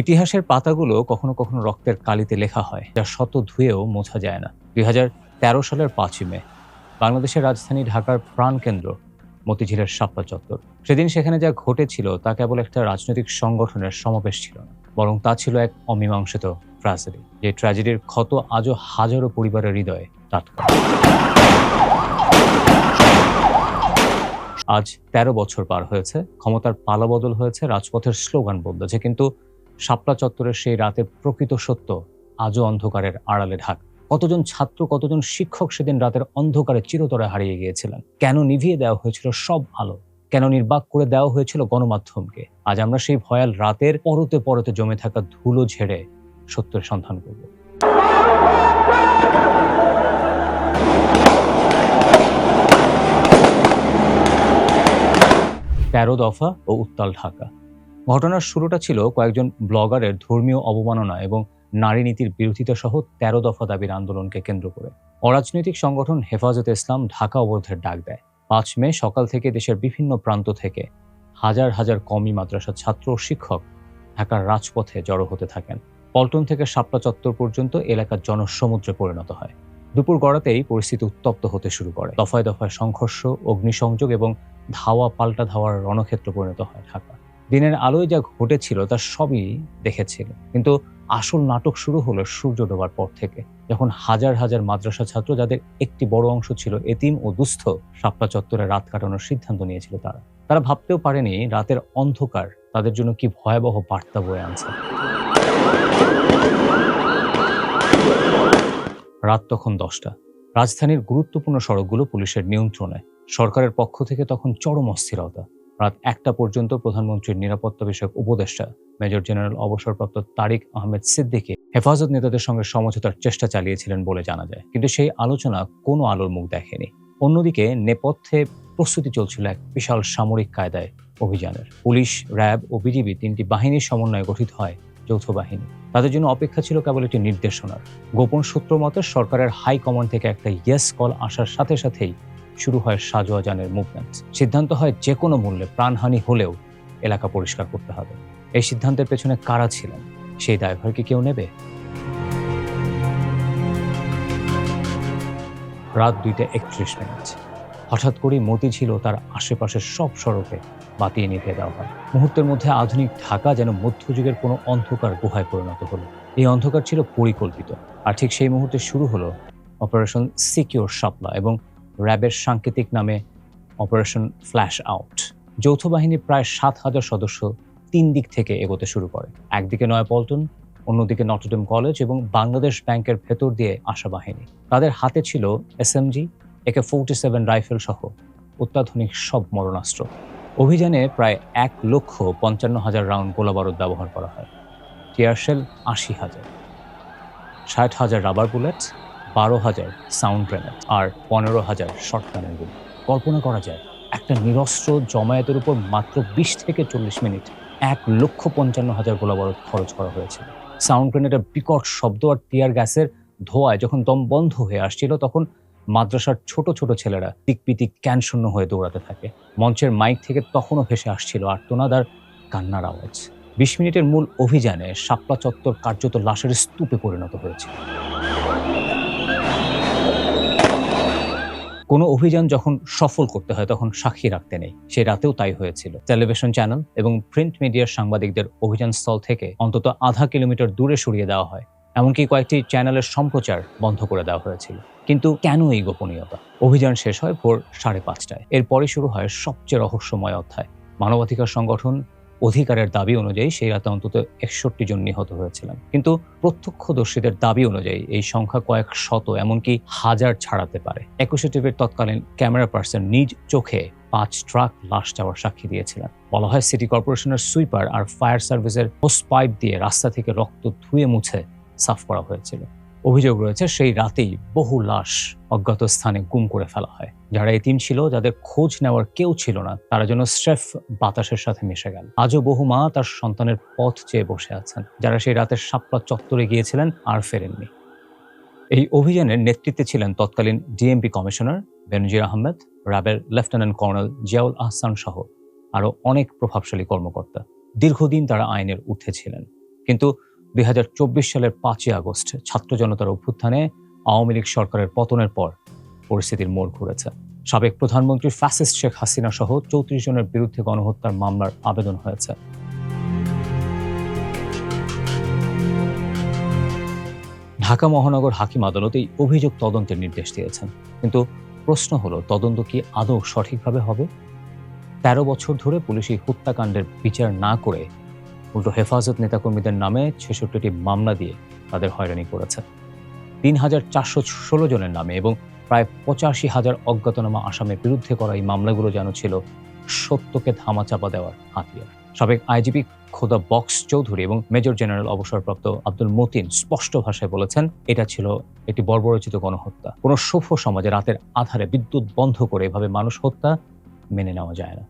ইতিহাসের পাতাগুলো কখনো কখনো রক্তের কালিতে লেখা হয়, যা শত ধুয়েও মোছা যায় না। ২০১৩ সালের ৫ই মে বাংলাদেশের রাজধানী ঢাকার প্রাণকেন্দ্র মতিঝিলের শাপলা চত্বর। সেদিন সেখানে যা ঘটেছিল তা কেবল একটা রাজনৈতিক সংগঠনের সমাবেশ ছিল না, বরং তা ছিল এক অমীমাংসিত ট্র্যাজেডি। যে ট্র্যাজেডির ক্ষত আজও হাজারো পরিবারের হৃদয়ে টাটকা। আজ ১৩ বছর পার হয়েছে, ক্ষমতার পালাবদল হয়েছে, রাজপথের স্লোগান বদলেছে, কিন্তু শাপলা চত্বরের সেই রাতের প্রকৃত সত্য আজও অন্ধকারের আড়ালে ঢাকা। কতজন ছাত্র, কতজন শিক্ষক সেদিন রাতের অন্ধকারে চিরতরে হারিয়ে গিয়েছিলেন? কেন নিভিয়ে দেওয়া হয়েছিল সব আলো? কেন নির্বাক করে দেওয়া হয়েছিল গণমাধ্যমকে? আজ আমরা সেই ভয়াল রাতের পরতে পরতে জমে থাকা ধুলো ঝেড়ে সত্যের সন্ধান করব। ১৩ দফা ও উত্তাল ঢাকা। ঘটনার শুরুটা ছিল কয়েকজন ব্লগারের ধর্মীয় অবমাননা এবং নারী নীতির বিরোধিতা সহ ১৩ দফা দাবির আন্দোলনকে কেন্দ্র করে। অরাজনৈতিক সংগঠন হেফাজতে ইসলাম ঢাকা অবরোধের ডাক দেয়। ৫ মে সকাল থেকে দেশের বিভিন্ন প্রান্ত থেকে হাজার হাজার কওমি মাদ্রাসার ছাত্র ও শিক্ষক ঢাকার রাজপথে জড়ো হতে থাকেন। পল্টন থেকে শাপলা চত্বর পর্যন্ত এলাকা জনসমুদ্রে পরিণত হয়। দুপুর গড়াতেই পরিস্থিতি উত্তপ্ত হতে শুরু করে। দফায় দফায় সংঘর্ষ, অগ্নিসংযোগ এবং ধাওয়া পাল্টা ধাওয়ার রণক্ষেত্র পরিণত হয় ঢাকা। দিনের আলোয় যা ঘটেছিল তার সবই দেখেছিল, কিন্তু আসল নাটক শুরু হলো সূর্য ডোবার পর থেকে, যখন হাজার হাজার মাদ্রাসা ছাত্র, যাদের একটি বড় অংশ ছিল এতিম ও দুস্থ, শাপলা চত্বরে রাত কাটানোর সিদ্ধান্ত নিয়েছিল। তারা ভাবতেও পারেনি রাতের অন্ধকার তাদের জন্য কি ভয়াবহ বার্তা বয়ে আনছে। রাত তখন ১০টা। রাজধানীর গুরুত্বপূর্ণ সড়কগুলো পুলিশের নিয়ন্ত্রণে। সরকারের পক্ষ থেকে তখন চরম অস্থিরতা। রাত ১টা পর্যন্ত প্রধানমন্ত্রীর নিরাপত্তা বিষয়ক উপদেষ্টা মেজর জেনারেল অবসরপ্রাপ্ত তারিক আহমেদ সিদ্দিকী হেফাজত নেতাদের সঙ্গে সমঝোতার চেষ্টা চালিয়েছিলেন বলে জানা যায়, কিন্তু সেই আলোচনা কোনো আলোর মুখ দেখেনি। অন্যদিকে নেপথ্যে প্রস্তুতি চলছিল এক বিশাল সামরিক কায়দায় অভিযানের। পুলিশ, র্যাব ও বিজিবি ৩টি বাহিনীর সমন্বয়ে গঠিত হয় যৌথ বাহিনী। তাদের জন্য অপেক্ষা ছিল কেবল একটি নির্দেশনার। গোপন সূত্র মতে সরকারের হাই কমান্ড থেকে একটা ইয়েস কল আসার সাথে সাথেই শুরু হয় সাজোয়াজানের মুভমেন্ট। সিদ্ধান্ত হয় যে কোনো মূল্যে, প্রাণহানি হলেও এলাকা পরিষ্কার করতে হবে। এই সিদ্ধান্তের পেছনে কারা ছিলেন, সেই দায়ভার কি কেউ নেবে? রাত ২:৩১। হঠাৎ করেই মতিঝিল ও তার আশেপাশের সব সড়কে বাতি নিভিয়ে দেওয়া হয়। মুহূর্তের মধ্যে আধুনিক ঢাকা যেন মধ্যযুগের কোনো অন্ধকার গুহায় পরিণত হলো। এই অন্ধকার ছিল পরিকল্পিত, আর ঠিক সেই মুহূর্তে শুরু হলো অপারেশন সিকিউর শাপলা এবং র্যাবের সাংকেতিক নামে অপারেশন ফ্ল্যাশ আউট। যৌথ বাহিনীর প্রায় ৭,০০০ সদস্য ৩ দিক থেকে এগোতে শুরু করে। একদিকে নয়াপল্টন, অন্যদিকে নটরডেম কলেজ এবং বাংলাদেশ ব্যাংকের ভেতর দিয়ে আসা বাহিনী। তাদের হাতে ছিল এসএমজি, AK-47 রাইফেল সহ অত্যাধুনিক সব মরণাস্ত্র। অভিযানে প্রায় ১,৫৫,০০০ রাউন্ড গোলাবারুদ ব্যবহার করা হয়। টিয়ারশেল ৮০,০০০, ৬০,০০০ রাবার বুলেট, ১২,০০০ সাউন্ড গ্রেনেড আর ১৫,০০০ শর্টগানের গুলি। কল্পনা করা যায় একটা নিরস্ত্র জমায়েতের উপর মাত্র ২০ থেকে ৪০ মিনিট ১,৫৫,০০০ গোলাবারুদ খরচ করা হয়েছিল। সাউন্ড গ্রেনেডের বিকট শব্দ আর টিয়ার গ্যাসের ধোঁয়ায় যখন দম বন্ধ হয়ে আসছিল, তখন মাদ্রাসার ছোট ছোট ছেলেরা দিকপিদিক জ্ঞানশূন্য হয়ে দৌড়াতে থাকে। মঞ্চের মাইক থেকে তখনও ভেসে আসছিল আর্তনাদ আর কান্নার আওয়াজ। ২০ মিনিটের মূল অভিযানে শাপলা চত্বর কার্যত লাশের স্তূপে পরিণত হয়েছিল। কোনো অভিযান যখন সফল করতে হয় তখন সাক্ষী রাখতে নেই। সে রাতেও তাই হয়েছিল। টেলিভিশন চ্যানেল এবং প্রিন্ট মিডিয়ার সাংবাদিকদের অভিযানস্থল থেকে অন্তত আধা কিলোমিটার দূরে সরিয়ে দেওয়া হয়। এমনকি কয়েকটি চ্যানেলের সম্প্রচার বন্ধ করে দেওয়া হয়েছিল। কিন্তু কেন এই গোপনীয়তা? অভিযান শেষ হয় ভোর ৫:৩০। এরপরই শুরু হয় সবচেয়ে রহস্যময় অধ্যায়। মানবাধিকার সংগঠন অধিকারের দাবি অনুযায়ী সেই রাতে অন্তত ৬১ জন নিহত হয়েছিলেন, কিন্তু প্রত্যক্ষদর্শীদের দাবি অনুযায়ী এই সংখ্যা কয়েক শত, এমনকি হাজার ছাড়াতে পারে। ২১ টিভির তৎকালীন ক্যামেরা পার্সন নিজ চোখে ৫ ট্রাক লাশ যাওয়ার সাক্ষী দিয়েছিলেন। বলা হয় সিটি কর্পোরেশনের সুইপার আর ফায়ার সার্ভিসের হোস পাইপ দিয়ে রাস্তা থেকে রক্ত ধুয়ে মুছে সাফ করা হয়েছিল। অভিযোগ রয়েছে সেই রাতেই বহু লাশ অজ্ঞাত স্থানে গুম করে ফেলা হয়। যারা এতিম ছিল, যাদের খোঁজ নেওয়ার কেউ ছিল না, তারা যেন স্রেফ বাতাসের সাথে মিশে গেল। আজও বহু মা তার সন্তানের পথ চেয়ে বসে আছেন, যারা সেই রাতের শাপলা চত্বরে গিয়েছিলেন আর ফেরেননি। এই অভিযানের নেতৃত্বে ছিলেন তৎকালীন ডিএমপি কমিশনার বেনজির আহমেদ, র্যাবের লেফটেন্যান্ট কর্নেল জিয়াউল আহসান সহ আরও অনেক প্রভাবশালী কর্মকর্তা। দীর্ঘদিন তারা আইনের ঊর্ধ্বে ছিলেন। কিন্তু ২০২৪ সালের ৫ই আগস্ট ছাত্র জনতার অভ্যুত্থানে আওয়ামী লীগ সরকারের পতনের পর পরিস্থিতির মোড় ঘুরেছে। সাবেক প্রধানমন্ত্রী ফ্যাসিস্ট শেখ হাসিনা সহ ৩৪ জনের বিরুদ্ধে গণহত্যার মামলার আবেদন হয়েছে। ঢাকা মহানগর হাকিম আদালত এই অভিযোগ তদন্তের নির্দেশ দিয়েছেন। কিন্তু প্রশ্ন হলো, তদন্ত কি আদৌ সঠিকভাবে হবে? ১৩ বছর ধরে পুলিশ এই হত্যাকাণ্ডের বিচার না করে উল্টো হেফাজত নেতাকর্মীদের নামে ৬৬টি মামলা দিয়ে তাদের হয়রানি করেছে। ৩,৪১৬ জনের নামে এবং প্রায় ৮৫,০০০ অজ্ঞাতনামা আসামির বিরুদ্ধে করা এই মামলাগুলো যেন ছিল সত্যকে ধামাচাপা দেওয়ার হাতিয়ার। সাবেক আইজিপি খোদা বক্স চৌধুরী এবং মেজর জেনারেল অবসরপ্রাপ্ত আব্দুল মতিন স্পষ্ট ভাষায় বলেছেন, এটা ছিল একটি বর্বরোচিত গণহত্যা। কোনো সভ্য সমাজে রাতের আধারে বিদ্যুৎ বন্ধ করে এভাবে মানুষ হত্যা মেনে নেওয়া যায় না।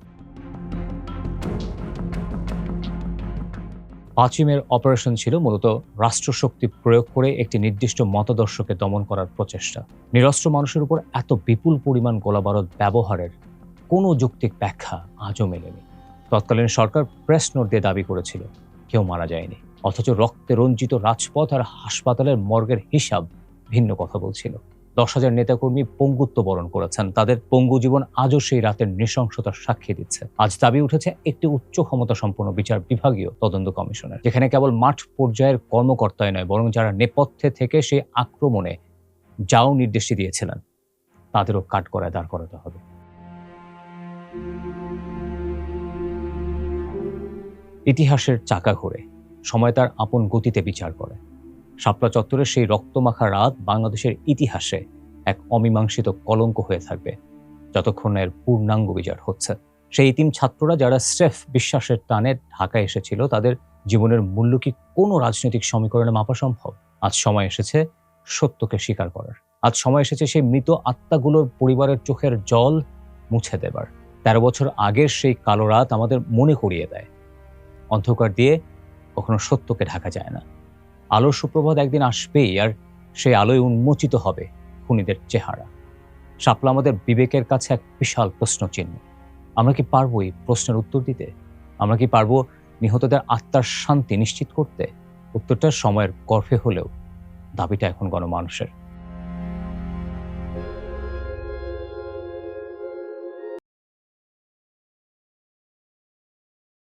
৫ই মের অপারেশন ছিল মূলত রাষ্ট্রশক্তি প্রয়োগ করে একটি নির্দিষ্ট মতাদর্শকে দমন করার প্রচেষ্টা। নিরস্ত্র মানুষের উপর এত বিপুল পরিমাণ গোলাবারুদ ব্যবহারের কোনো যৌক্তিক ব্যাখ্যা আজও মেলেনি। তৎকালীন সরকার প্রেস নোট দিয়ে দাবি করেছিল কেউ মারা যায়নি, অথচ রক্তে রঞ্জিত রাজপথ আর হাসপাতালের মর্গের হিসাব ভিন্ন কথা বলছিল। ১০,০০০ নেতাকর্মী পঙ্গুত্ব বরণ করেছেন, তাদের পঙ্গু জীবন আজও সেই রাতের নৃশংসতার সাক্ষী দিচ্ছে। আজ দাবি উঠেছে একটি উচ্চ ক্ষমতা সম্পন্ন বিচার বিভাগীয় তদন্ত কমিশনের, যেখানে কেবল মাঠ পর্যায়ের কর্মকর্তাই নয়, বরং যারা নেপথ্যে থেকে সেই আক্রমণে যাও নির্দেশটি দিয়েছিলেন তাদেরও কাঠগড়ায় দাঁড় করাতে হবে। ইতিহাসের চাকা ঘোরে, সময় তার আপন গতিতে বিচার করে। শাপলা চত্বরের সেই রক্তমাখা রাত বাংলাদেশের ইতিহাসে এক অমীমাংসিত কলঙ্ক হয়ে থাকবে যতক্ষণ না এর পূর্ণাঙ্গ বিচার হচ্ছে। সেই ইতিম ছাত্ররা যারা স্রেফ বিশ্বাসের টানে ঢাকায় এসেছিল, তাদের জীবনের মূল্য কি কোনো রাজনৈতিক সমীকরণে মাপা সম্ভব? আজ সময় এসেছে সত্যকে স্বীকার করার। আজ সময় এসেছে সেই মৃত আত্মাগুলোর পরিবারের চোখের জল মুছে দেবার। ১৩ বছর আগের সেই কালো রাত আমাদের মনে করিয়ে দেয়, অন্ধকার দিয়ে কখনো সত্যকে ঢাকা যায় না। আলোর সুপ্রভাত একদিন আসবেই, আর সেই আলোয় উন্মোচিত হবে খুনিদের চেহারা। শাপলা আমাদের বিবেকের কাছে এক বিশাল প্রশ্নচিহ্ন। আমরা কি পারবো এই প্রশ্নের উত্তর দিতে? আমরা কি পারবো নিহতদের আত্মার শান্তি নিশ্চিত করতে? উত্তরটা সময়ের গর্ভে হলেও দাবিটা এখন গণমানুষের।